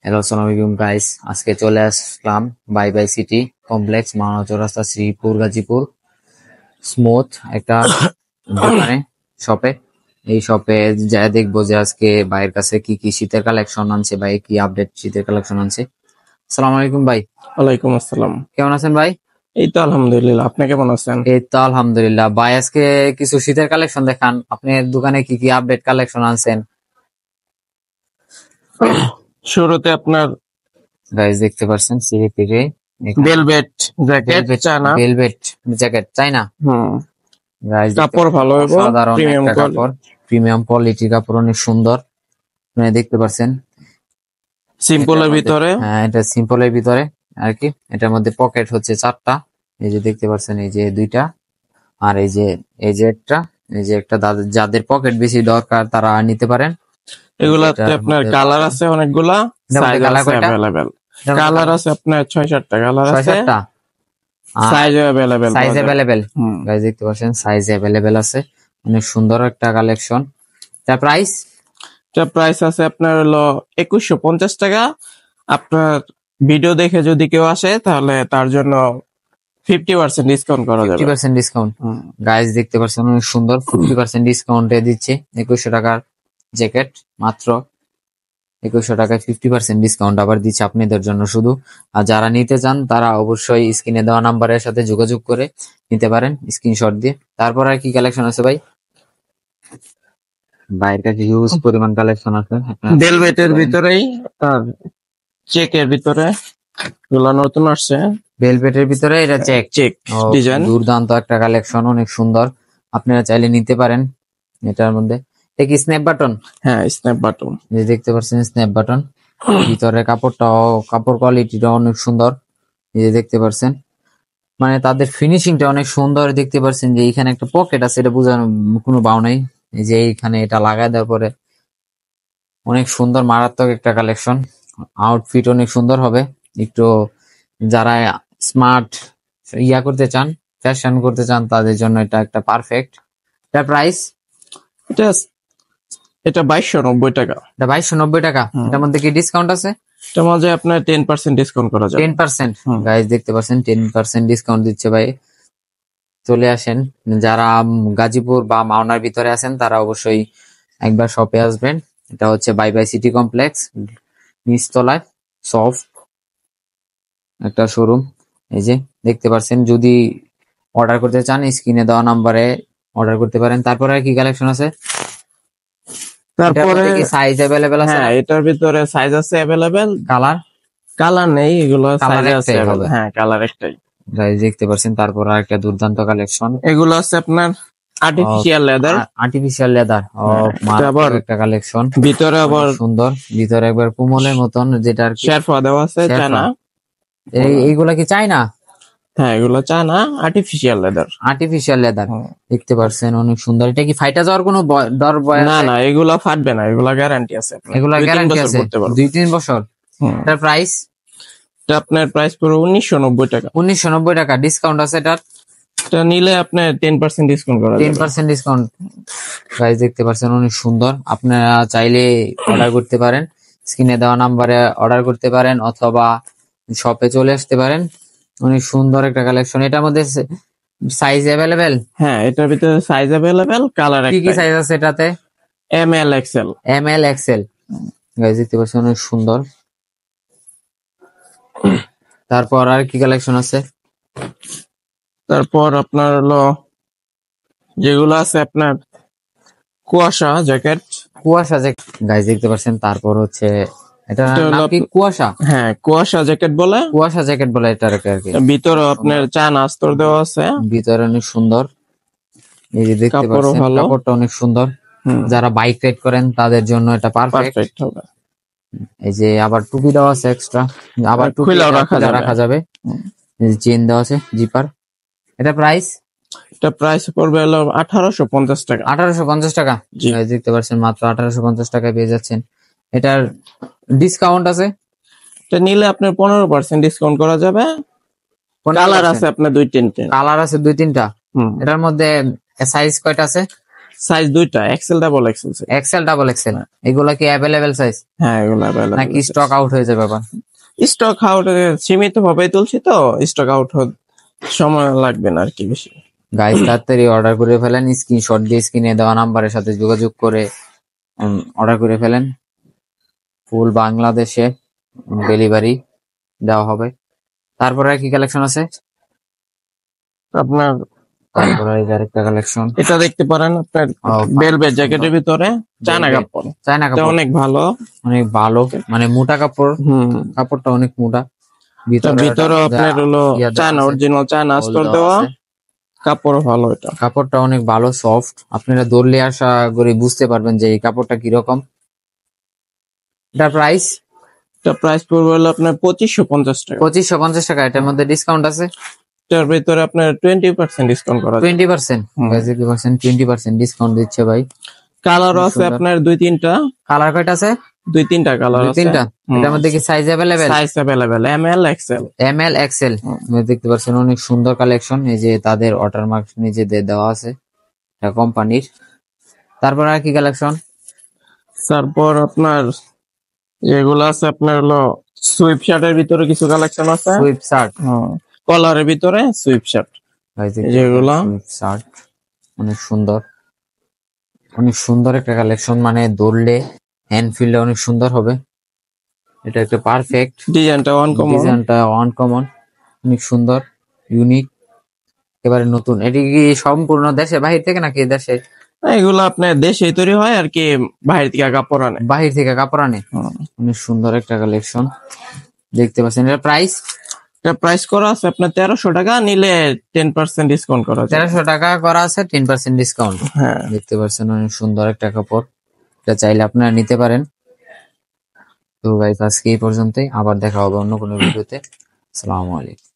Hello, আসসালামু আলাইকুম guys. আজকে চলে আসলাম বাই বাই city complex, Mawna Chowrasta, Sreepur, Gazipur. Smooth একটা দোকানে, শপে। এই শপে যা দেখবো যে আজকে ভাইয়ের কাছে কি কি শীতের কালেকশন আনছে, ভাই কি আপডেট শীতের কালেকশন আনছে। আসসালামু আলাইকুম ভাই। ওয়ালাইকুম আসসালাম। কেমন আছেন ভাই? এই তো আলহামদুলিল্লাহ, আপনি কেমন আছেন? এই তো আলহামদুলিল্লাহ। ভাই আজকে কিছু শীতের কালেকশন দেখান, আপনার দোকানে কি কি আপডেট কালেকশন আনছেন। শুরুতে আপনার গাইস দেখতে পাচ্ছেন সিরিপিরে velvet jacket China. Velvet jacket China. Guys কাপড় ভালো হবে, সাধারণ প্রিমিয়াম একটা কাপড়, প্রিমিয়াম কোয়ালিটির কাপড়, অনেক সুন্দর। আপনারা দেখতে পাচ্ছেন সিম্পলের ভিতরে। হ্যাঁ, এটা সিম্পলের ভিতরে আর কি। এটার মধ্যে পকেট হচ্ছে 4টা, এই যে দেখতে পাচ্ছেন, এই যে 2টা, আর এই যে একটা, এই যে একটা। যাদের পকেট বেশি দরকার তারা নিতে পারেন। এগুলাতে আপনার কালার আছে অনেকগুলা, সাইজ আছে अवेलेबल। কালার আছে আপনার 6-7টা কালার আছে, 6-7টা size available. Size available guys দেখতে পাচ্ছেন, সাইজ अवेलेबल আছে। অনেক সুন্দর একটা কালেকশন। তার প্রাইস, প্রাইস আছে আপনার হলো 2150 টাকা। আপনার ভিডিও দেখে যদি কেউ আসে তাহলে তার জন্য 50% ডিসকাউন্ট করা যাবে। 50% ডিসকাউন্ট। গাইস দেখতে পাচ্ছেন অনেক সুন্দর, 50% ডিসকাউন্টে দিচ্ছে 2100 টাকার জ্যাকেট। মাত্র 2100 টাকায় 50% ডিসকাউন্ট আবার দিচ্ছে আপনাদের জন্য শুধু। আর যারা নিতে চান তারা অবশ্যই স্ক্রিনে দেওয়া নাম্বারের সাথে যোগাযোগ করে নিতে পারেন, স্ক্রিনশট দিয়ে। তারপর আর কি কালেকশন আছে ভাই? বাইরের কাছে হিউজ পরিমাণ কালেকশন আছে। ভেলভেটের ভিতরেই আর চেকের ভিতরে গুলো নতুন আসছে। ভেলভেটের ভিতরে এটা চেক ডিজাইন, দুর্দান্ত একটা কালেকশন, অনেক সুন্দর। আপনারা চাইলে নিতে পারেন এটার মধ্যে। এটা কি স্ন্যাপ বাটন? হ্যাঁ, স্ন্যাপ বাটন। এই দেখতে পাচ্ছেন স্ন্যাপ বাটন। ভিতরে কাপড়টাও, কাপড় কোয়ালিটিটা অনেক সুন্দর। এই যে দেখতে পাচ্ছেন, মানে তাদের ফিনিশিংটা অনেক সুন্দর। দেখতে পাচ্ছেন যে এখানে একটা পকেট আছে, এটা বোঝানো কোনো বাউ নাই। এই যে এইখানে এটা লাগাই দেওয়ার পরে অনেক সুন্দর, মারাত্মক একটা কালেকশন। আউটফিট অনেক সুন্দর হবে। একটু যারা স্মার্ট ইয়া করতে চান, ফ্যাশন করতে চান, তাদের জন্য এটা একটা পারফেক্ট। এটা প্রাইস, এটা 2290 টাকা। এটা 2290 টাকা। এটার মধ্যে কি ডিসকাউন্ট আছে? এটার মধ্যে আপনার 10% ডিসকাউন্ট করা যাবে। 10%। গাইস দেখতে পাচ্ছেন 10% ডিসকাউন্ট দিচ্ছে ভাই। চলে আসেন, যারা গাজীপুর বা মাওনার ভিতরে আছেন তারা অবশ্যই একবার শপে আসবেন। এটা হচ্ছে বাই বাই সিটি কমপ্লেক্স, নিচতলায় সফট একটা শোরুম। এই যে দেখতে পাচ্ছেন, যদি অর্ডার করতে চান স্ক্রিনে দেওয়া নাম্বারে অর্ডার করতে পারেন। তারপরে আর কি কালেকশন আছে? তারপরে কি সাইজ अवेलेबल আছে? হ্যাঁ, এটার ভিতরে সাইজ আছে अवेलेबल। কালার নেই, এগুলো সাইজ আছে হবে। হ্যাঁ, কালার একটাই। গাইস দেখতে পাচ্ছেন। তারপর আর একটা দুর্দান্ত কালেকশন, এগুলো আছে আপনার আর্টিফিশিয়াল লেদার। আর্টিফিশিয়াল লেদার আবার একটা কালেকশন। ভিতরে আবার সুন্দর, ভিতরে একবার কোমলের মতন, যেটা আর কি শেরফা দেওয়া আছে চায়না। এইগুলা কি চায়না? হ্যাঁ, এগুলো China artificial leather. Artificial leather দেখতে পাচ্ছেন, অনেক সুন্দর। এটা কি ফাইটা যাওয়ার কোনো ডর ভয় না না, এগুলা ফাটবে না, এগুলা গ্যারান্টি আছে। এগুলা গ্যারান্টি আছে 2-3 বছর। এটার প্রাইস, এটা আপনার প্রাইস পুরো 1990 টাকা। 1990 টাকা। ডিসকাউন্ট আছে এটার? এটা নিলে আপনার 10% ডিসকাউন্ট করা যাবে। 10% ডিসকাউন্ট। গাইস দেখতে পাচ্ছেন অনেক সুন্দর। আপনারা চাইলে অর্ডার করতে পারেন, স্ক্রিনে দেওয়া নাম্বারে অর্ডার করতে পারেন, অথবা শপে চলে আসতে পারেন। অনেক সুন্দর একটা কালেকশন। এটার মধ্যে সাইজ अवेलेबल? হ্যাঁ, এটার ভিতরে সাইজ अवेलेबल, কালার কি কি সাইজ আছে এটাতে? ML XL। ML XL। Guys দেখতে পাচ্ছেন অনেক সুন্দর। তারপর আর কি কালেকশন আছে? তারপর আপনার হলো যেগুলো আছে আপনার কুয়াশা জ্যাকেট। গাইস দেখতে পাচ্ছেন। তারপর হচ্ছে এটা নাম কি? কুয়াশা। হ্যাঁ, কুয়াশা জ্যাকেট বলে। কুয়াশা জ্যাকেট বলে এটা আর কি। ভিতরে আপনার চায়না আস্তর দেওয়া আছে, ভিতরে অনেক সুন্দর। এই যে দেখতে পাচ্ছেন, কাপড়টা অনেক সুন্দর। যারা বাইক রাইড করেন তাদের জন্য এটা পারফেক্ট হবে। এই যে আবার টুপি দেওয়া আছে এক্সট্রা, আবার টুপি রাখা যাবে। চেন দেওয়া আছে, জিপার। এটা প্রাইস, এটা প্রাইস পড়বে হলো 1850 টাকা। 1850 টাকা। দেখতে পাচ্ছেন মাত্র 1850 টাকায় পেয়ে যাচ্ছেন। এটার ডিসকাউন্ট আছে? এটা নিলে আপনার 15% ডিসকাউন্ট করা যাবে। কালার আছে আপনার 2-3টা। কালার আছে 2-3টা। এটার মধ্যে সাইজ কয়টা আছে? সাইজ দুইটা, XL double XL. XL double XL এগুলা কি অ্যাভেলেবেল সাইজ হ্যাঁ, এগুলো নাকি স্টক আউট হয়ে যাবে আবার? স্টক আউট সীমিত ভাবে তুলছি তো, স্টক আউট সময় লাগবে না আর কি বেশি। গাইস তাড়াতাড়ি অর্ডার করে ফেলেন, স্ক্রিনশট দিয়ে স্ক্রিনে দেওয়া নাম্বারের সাথে যোগাযোগ করে অর্ডার করে ফেলেন। ফুল বাংলাদেশে ডেলিভারি দেওয়া হবে। তারপরে আর কি কালেকশন আছে? আপনার তারপরে এই যে আরেকটা কালেকশন, এটা দেখতে পারেন, আপনার বেলভেট জ্যাকেটের ভিতরে চায়না কাপড়, চায়না এটা কাপড় অনেক ভালো। অনেক ভালো, মানে মোটা কাপড়, কাপড়টা অনেক মোটা। ভিতরে আপনার হলো চায়না, অরিজিনাল চায়না আস্তর দেওয়া, কাপড় ভালো। এটা কাপড়টা অনেক ভালো, সফট। আপনারা ধরলে আশা করি বুঝতে পারবেন যে এই কাপড়টা কিরকম। এটার প্রাইস? এটা প্রাইস পড়বে হলো আপনার 2550 টাকা। 2550 টাকা। এটার মধ্যে ডিসকাউন্ট আছে? এটার ভিতরে আপনার 20% ডিসকাউন্ট করা আছে। 20%? 20% ডিসকাউন্ট দিচ্ছে ভাই। কালার আছে আপনার দুই তিনটা। কালার কয়টা আছে? দুই তিনটা কালার আছে। তিনটা? এটার মধ্যে কি size available? Size available, ML XL. ML XL দেখতে পাচ্ছেন, অনেক সুন্দর কালেকশন। এই যে তাদের ওয়াটারমার্ক নিজেদের দেওয়া আছে, এটা কোম্পানির। তারপর আর কি কালেকশন? তারপর আপনার এগুলো আছে আপনার হলো সুইপ শার্টের ভিতরে কিছু কালেকশন আছে। সুইপ শার্ট, কলারের ভিতরে সুইপ শার্ট, যেগুলো সুইপ শার্ট অনেক সুন্দর, অনেক সুন্দর একটা কালেকশন। মানে ধরলে হ্যান্ড ফিলটা অনেক সুন্দর হবে। এটা একটা পারফেক্ট, ডিজাইনটা অনকমন, ডিজাইনটা অনকমন, অনেক সুন্দর, ইউনিক, একেবারে নতুন। এটি কি সম্পূর্ণ দেশে বাহির থেকে নাকি দেশে? এগুলো আপনার দেশেই তৈরি হয় আর কি, বাহির থেকে কাপড় আনে। বাহির থেকে কাপড় আনে। অনেক সুন্দর একটা কালেকশন দেখতে পাচ্ছেন। এর প্রাইস? এটা প্রাইস করা আছে আপনার 1300 টাকা, নিলে 10% ডিসকাউন্ট করা আছে। 1300 টাকা করা আছে, 10% ডিসকাউন্ট। হ্যাঁ, দেখতে পাচ্ছেন অনেক সুন্দর একটা কাপড়, এটা চাইলে আপনারা নিতে পারেন। তো গাইস আজকে এই পর্যন্তই, আবার দেখা হবে অন্য কোনো ভিডিওতে। আসসালামু আলাইকুম।